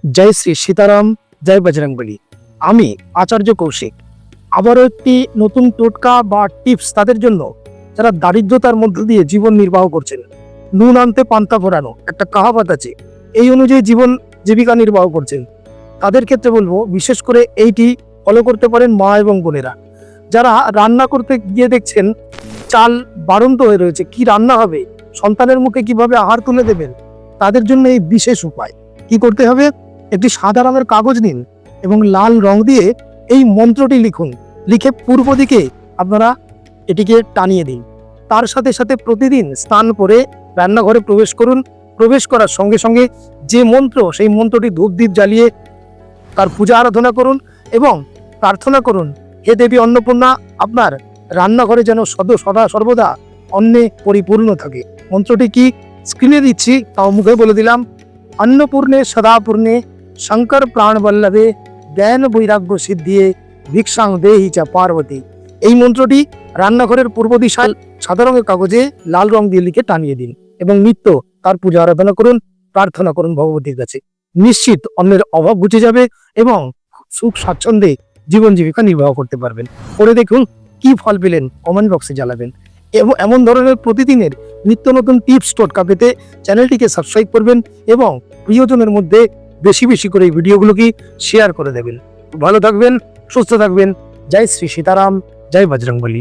জয় শ্রী সীতারাম, জয় বজরংবলী। আমি আচার্য কৌশিক আবারও একটি নতুন টোটকা বা টিপস তাদের জন্য যারা দারিদ্রতার মধ্য দিয়ে জীবন নির্বাহ করছেন। নুন আনতে পান্তা ফোরানো একটা কাহাবাত আছে, এই অনুযায়ী জীবন জীবিকা নির্বাহ করছেন তাদের ক্ষেত্রে বলবো বিশেষ করে এইটি ফলো করতে পারেন মা এবং বোনেরা। যারা রান্না করতে গিয়ে দেখছেন চাল বাড়ন্ত হয়ে রয়েছে, কি রান্না হবে, সন্তানের মুখে কিভাবে আহার তুলে দেবেন, তাদের জন্য এই বিশেষ উপায়। কি করতে হবে? একটি সাদা রঙের কাগজ নিন এবং লাল রং দিয়ে এই মন্ত্রটি লিখুন। লিখে পূর্ব দিকে আপনারা এটিকে টানিয়ে দিন। তার সাথে সাথে প্রতিদিন স্নান করে রান্নাঘরে প্রবেশ করুন। প্রবেশ করার সঙ্গে সঙ্গে যে মন্ত্র, সেই মন্ত্রটি ধূপদীপ জ্বালিয়ে তার পূজা আরাধনা করুন এবং প্রার্থনা করুন, হে দেবী অন্নপূর্ণা, আপনার রান্নাঘরে যেন সদা সর্বদা অন্নে পরিপূর্ণ থাকে। মন্ত্রটি কি স্ক্রিনে দিচ্ছি, তাও মুখে বলে দিলাম। অন্নপূর্ণে সদাপূর্ণে শঙ্কর প্রাণ বল্লভে জ্ঞান বৈরাগ্য সিদ্ধিয়ে ভিক্ষাং দেহি চা পার্বতী। এই মন্ত্রটি রান্নাঘরের পূর্ব দিশায় সাদা রঙের কাগজে লাল রং দিয়ে লিখে টানিয়ে দিন এবং নিত্য তার পূজা আরাধনা করুন, প্রার্থনা করুন ভগবতীর কাছে। নিশ্চিত অন্যের অভাব ঘুচে যাবে এবং সুখ স্বাচ্ছন্দ্যে জীবন জীবিকা নির্বাহ করতে পারবেন। করে দেখুন কি ফল পেলেন, কমেন্ট বক্সে জানাবেন। এবং এমন ধরনের প্রতিদিনের নিত্য নতুন টিপস টোটকা পেতে চ্যানেলটিকে সাবস্ক্রাইব করবেন এবং প্রিয়জনের মধ্যে বেশি বেশি করে এই ভিডিওগুলোকে শেয়ার করে দেবেন। ভালো থাকবেন, সুস্থ থাকবেন। জয় শ্রী সীতারাম, জয় বজরংবলী।